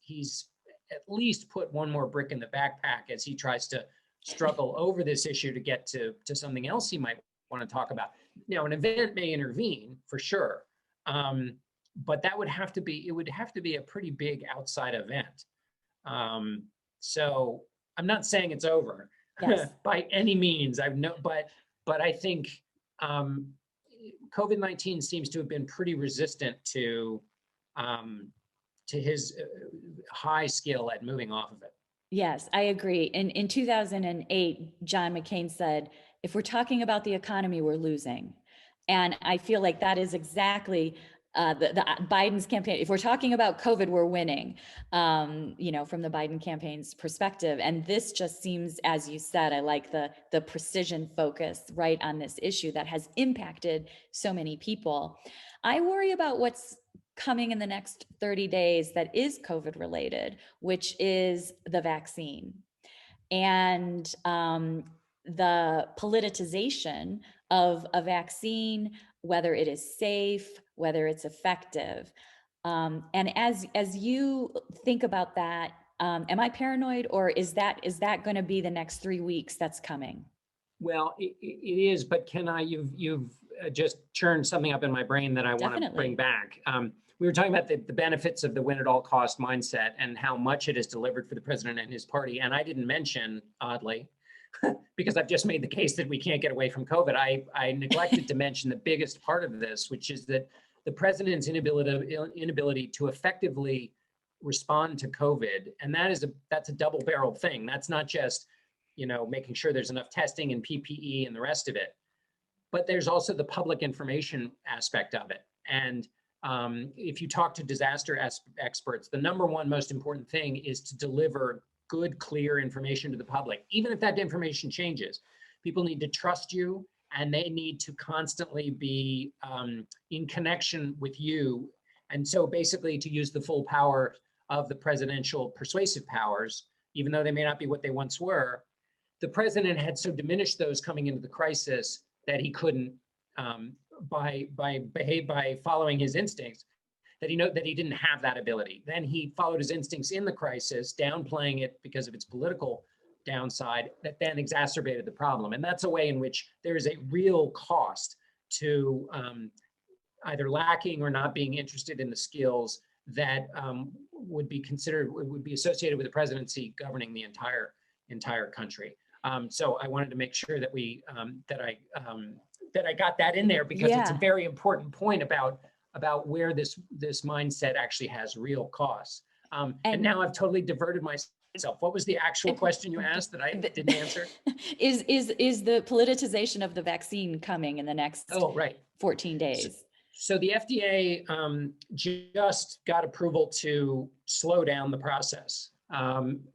at least put one more brick in the backpack as he tries to struggle over this issue to get to something else he might want to talk about. Now, an event may intervene for sure, but that would have to be, it would have to be a pretty big outside event. So I'm not saying it's over Yes. by any means. But I think COVID-19 seems to have been pretty resistant to his high skill at moving off of it. Yes, I agree. In 2008, John McCain said, if we're talking about the economy, we're losing. And I feel like that is exactly the Biden's campaign. If we're talking about COVID, we're winning, you know, from the Biden campaign's perspective. And this just seems, as you said, I like the precision focus right on this issue that has impacted so many people. I worry about what's coming in the next 30 days that is COVID related, which is the vaccine and the politicization of a vaccine, whether it is safe, whether it's effective. And as you think about that, am I paranoid, or is that going to be the next 3 weeks that's coming? Well, it is, but you've just churned something up in my brain that I want to bring back. We were talking about the benefits of the win at all cost mindset and how much it has delivered for the president and his party. And I didn't mention, oddly, because I've just made the case that we can't get away from COVID. I neglected to mention the biggest part of this, which is that the president's inability to effectively respond to COVID. And that's a double-barreled thing. That's not just, you know, making sure there's enough testing and PPE and the rest of it, but there's also the public information aspect of it. And if you talk to disaster experts, the number one most important thing is to deliver good, clear information to the public. Even if that information changes, people need to trust you, and they need to constantly be in connection with you. And so basically, to use the full power of the presidential persuasive powers, even though they may not be what they once were, the president had so diminished those coming into the crisis that he couldn't, by following his instincts, that he didn't have that ability. Then he followed his instincts in the crisis, downplaying it because of its political downside, that then exacerbated the problem. And that's a way in which there is a real cost to either lacking or not being interested in the skills that would be associated with the presidency governing the entire country. So I wanted to make sure that that I got that in there, because it's a very important point about where this mindset actually has real costs. And now I've totally diverted myself. What was the actual question you asked that I didn't answer? Is the politicization of the vaccine coming in the next 14 days? So the FDA just got approval to slow down the process.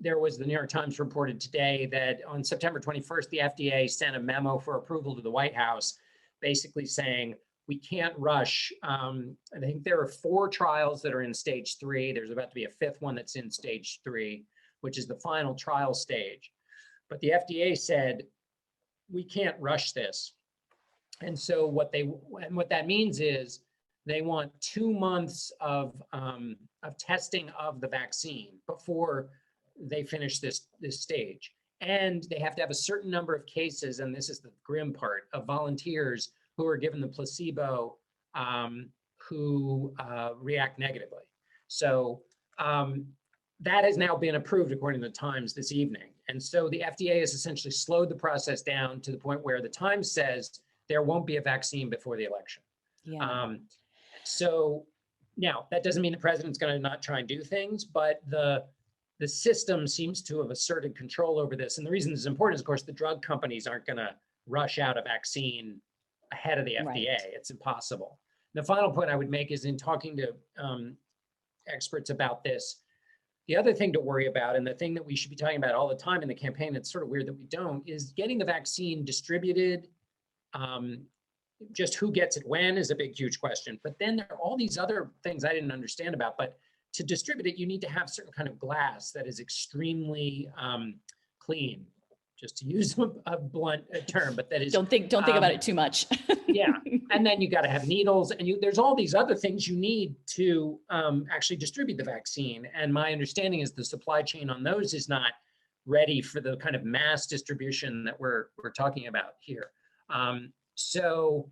There was, the New York Times reported today that on September 21st, the FDA sent a memo for approval to the White House, basically saying, we can't rush. I think there are 4 trials that are in stage 3. There's about to be a 5th one that's in stage 3, which is the final trial stage. But the FDA said, we can't rush this. And so what that means is they want 2 months of testing of the vaccine before they finish this stage. And they have to have a certain number of cases, and this is the grim part, of volunteers who are given the placebo who react negatively. So that has now been approved according to the Times this evening. And so the FDA has essentially slowed the process down to the point where the Times says there won't be a vaccine before the election. Yeah. So now that doesn't mean the president's going to not try and do things, but the system seems to have asserted control over this. And the reason this is important is, of course, the drug companies aren't going to rush out a vaccine ahead of the FDA. Right. It's impossible. The final point I would make is, in talking to experts about this, the other thing to worry about, and the thing that we should be talking about all the time in the campaign, it's sort of weird that we don't, is getting the vaccine distributed Just who gets it when is a big, huge question. But then there are all these other things I didn't understand about. But to distribute it, you need to have certain kind of glass that is extremely clean, just to use a blunt term, but that is— Don't think about it too much. Yeah, and then you got to have needles, and there's all these other things you need to actually distribute the vaccine. And my understanding is the supply chain on those is not ready for the kind of mass distribution that we're talking about here. So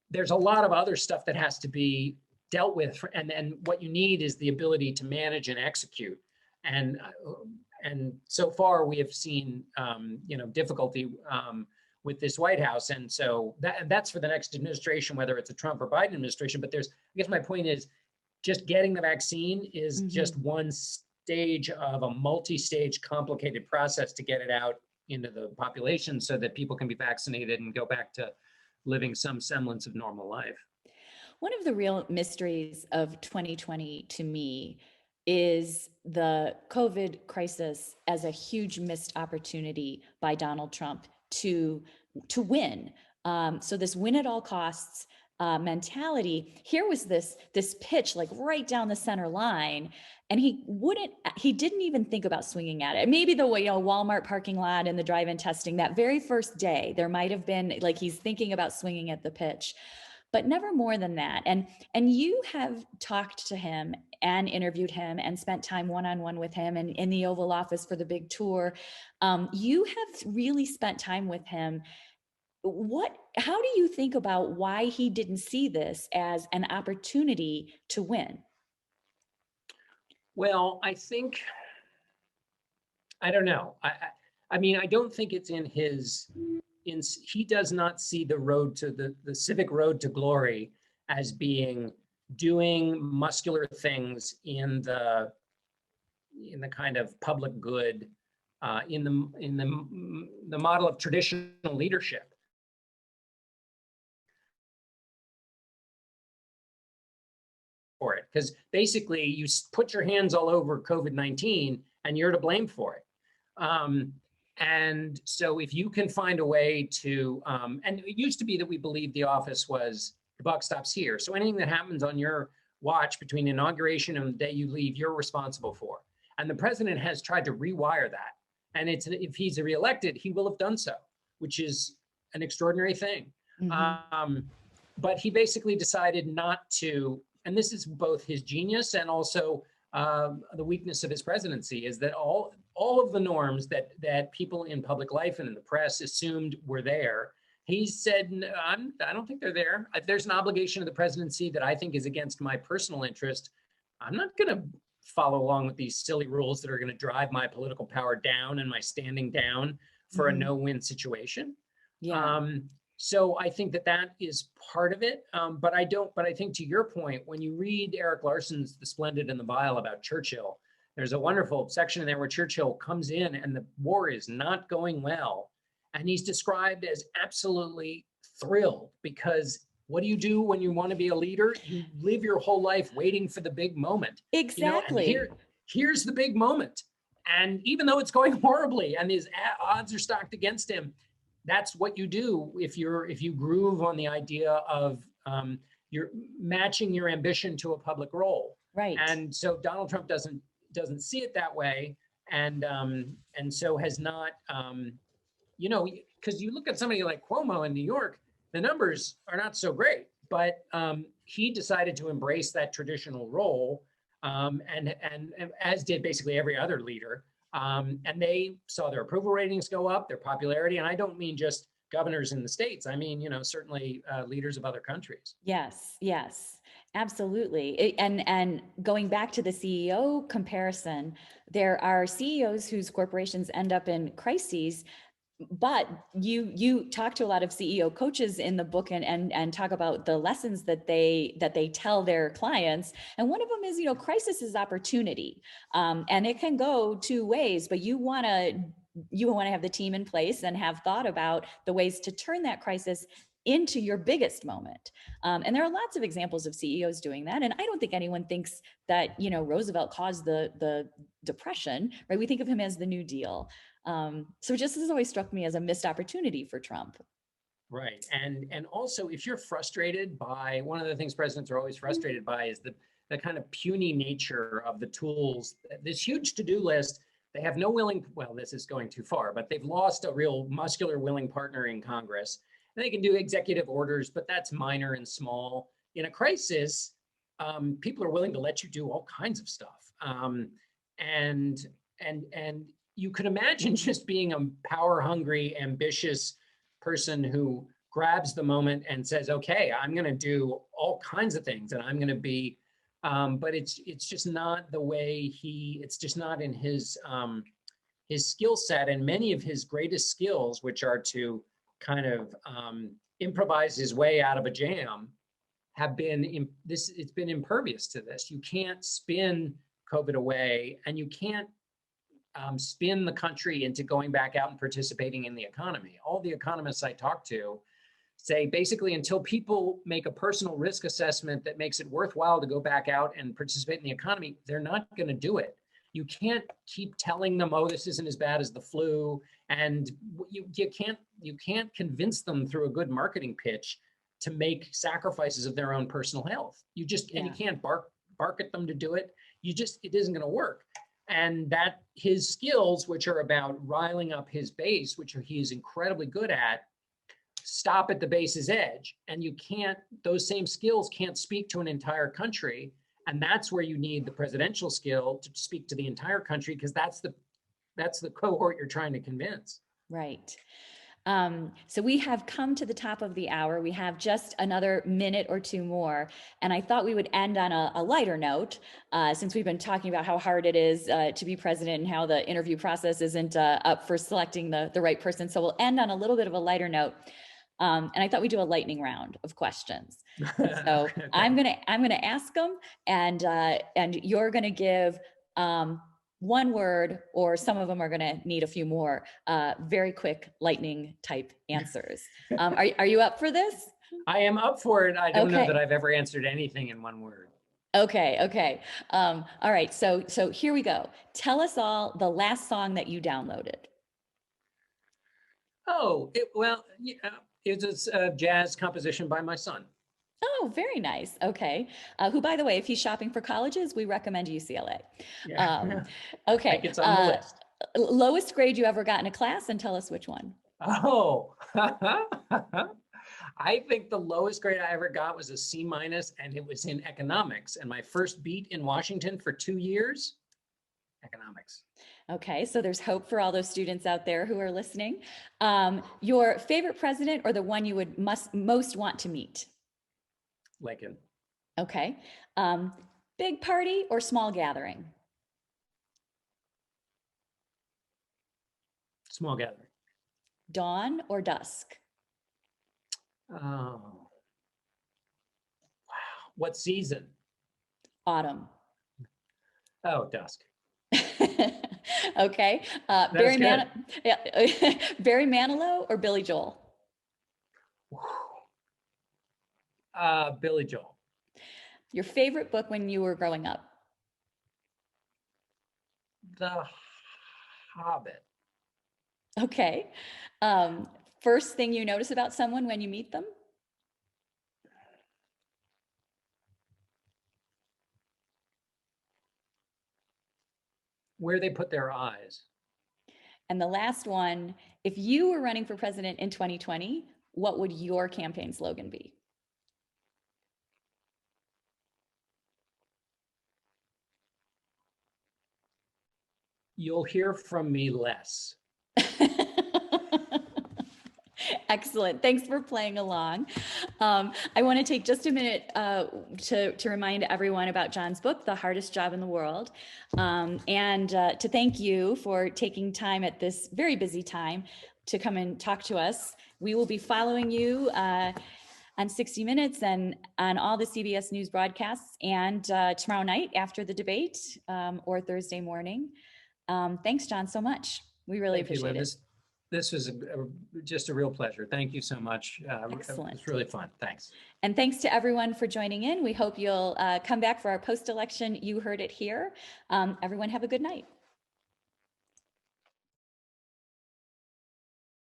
there's a lot of other stuff that has to be dealt with, and what you need is the ability to manage and execute. And so far we have seen difficulty with this White House, and so that's for the next administration, whether it's a Trump or Biden administration. But I guess my point is, just getting the vaccine is just one stage of a multi-stage complicated process to get it out into the population so that people can be vaccinated and go back to living some semblance of normal life. One of the real mysteries of 2020 to me is the COVID crisis as a huge missed opportunity by Donald Trump to win. So this win at all costs mentality. Here was this pitch like right down the center line, and he didn't even think about swinging at it. Maybe the Walmart parking lot and the drive-in testing that very first day, there might have been like he's thinking about swinging at the pitch, but never more than that. And you have talked to him and interviewed him and spent time one-on-one with him and in the Oval Office for the big tour. You have really spent time with him. How do you think about why he didn't see this as an opportunity to win? Well, I don't know. I mean, I don't think it's he does not see the road to the civic road to glory as being doing muscular things in the kind of public good, in the model of traditional leadership. For it, because basically you put your hands all over COVID-19 and you're to blame for it. And so if you can find a way to, and it used to be that we believed the office was the buck stops here. So anything that happens on your watch between inauguration and the day you leave, you're responsible for. And the president has tried to rewire that. And if he's reelected, he will have done so, which is an extraordinary thing. But he basically decided not to. And this is both his genius and also the weakness of his presidency, is that all of the norms that people in public life and in the press assumed were there, he said, I don't think they're there. If there's an obligation of the presidency that I think is against my personal interest, I'm not going to follow along with these silly rules that are going to drive my political power down and my standing down for a no-win situation. Yeah. So I think that is part of it. But I think, to your point, when you read Eric Larson's The Splendid and the Vile about Churchill, there's a wonderful section in there where Churchill comes in and the war is not going well. And he's described as absolutely thrilled, because what do you do when you want to be a leader? You live your whole life waiting for the big moment. Exactly. And here's the big moment. And even though it's going horribly and his odds are stacked against him, that's what you do if you groove on the idea of you're matching your ambition to a public role. Right. And so Donald Trump doesn't see it that way, and so has not, because you look at somebody like Cuomo in New York, the numbers are not so great, but he decided to embrace that traditional role, and as did basically every other leader. And they saw their approval ratings go up, their popularity. And I don't mean just governors in the states. I mean, certainly leaders of other countries. Yes, absolutely. And going back to the CEO comparison, there are CEOs whose corporations end up in crises. But you talk to a lot of CEO coaches in the book and talk about the lessons that they tell their clients. And one of them is, crisis is opportunity. And it can go two ways, but you want to have the team in place and have thought about the ways to turn that crisis into your biggest moment. And there are lots of examples of CEOs doing that. And I don't think anyone thinks that, Roosevelt caused the Depression, right? We think of him as the New Deal. So just this has always struck me as a missed opportunity for Trump. Right. And also, if you're frustrated by, one of the things presidents are always frustrated by is the kind of puny nature of the tools, this huge to-do list. They have no willing, well, this is going too far, but they've lost a real muscular willing partner in Congress. And they can do executive orders, but that's minor and small. In a crisis, people are willing to let you do all kinds of stuff. And you could imagine just being a power-hungry, ambitious person who grabs the moment and says, okay, I'm going to do all kinds of things, and I'm going to be, but it's just not the way it's just not in his skill set. And many of his greatest skills, which are to kind of improvise his way out of a jam, have been it's been impervious to this. You can't spin COVID away, and you can't spin the country into going back out and participating in the economy. All the economists I talk to say basically until people make a personal risk assessment that makes it worthwhile to go back out and participate in the economy, they're not going to do it. You can't keep telling them, oh, this isn't as bad as the flu. And you can't convince them through a good marketing pitch to make sacrifices of their own personal health. And you can't bark at them to do it. It isn't going to work. And that his skills, which are about riling up his base, which he is incredibly good at, stop at the base's edge. And those same skills can't speak to an entire country. And that's where you need the presidential skill to speak to the entire country, because that's the cohort you're trying to convince. Right. So we have come to the top of the hour. We have just another minute or two more. And I thought we would end on a lighter note, since we've been talking about how hard it is to be president and how the interview process isn't up for selecting the right person. So we'll end on a little bit of a lighter note. And I thought we'd do a lightning round of questions. So okay. I'm gonna ask them, and you're gonna give one word, or some of them are going to need a few more very quick lightning type answers. Are you up for this? I am up for it. I don't know that I've ever answered anything in one word. Okay. All right. So here we go. Tell us all the last song that you downloaded. Oh, it was a jazz composition by my son. Oh, very nice. Okay. Who, by the way, if he's shopping for colleges, we recommend UCLA. Yeah. Okay. It's on the list. Lowest grade you ever got in a class, and tell us which one. Oh, I think the lowest grade I ever got was a C-, and it was in economics. And my first beat in Washington for 2 years, economics. Okay, so there's hope for all those students out there who are listening. Your favorite president, or the one you would most want to meet? Lincoln. Okay. Big party or small gathering? Small gathering. Dawn or dusk? Oh. Wow. What season? Autumn. Oh, dusk. Okay. Barry Manilow or Billy Joel? Billy Joel. Your favorite book when you were growing up? The Hobbit. Okay. First thing you notice about someone when you meet them? Where they put their eyes. And the last one, if you were running for president in 2020, what would your campaign slogan be? You'll hear from me less. Excellent. Thanks for playing along. I want to take just a minute to remind everyone about John's book, The Hardest Job in the World, and to thank you for taking time at this very busy time to come and talk to us. We will be following you on 60 Minutes and on all the CBS News broadcasts, and tomorrow night after the debate, or Thursday morning. Thanks, John, so much. We really appreciate it. This was just a real pleasure. Thank you so much. Excellent. It's really fun. Thanks. And thanks to everyone for joining in. We hope you'll come back for our post-election You Heard It Here. Everyone have a good night.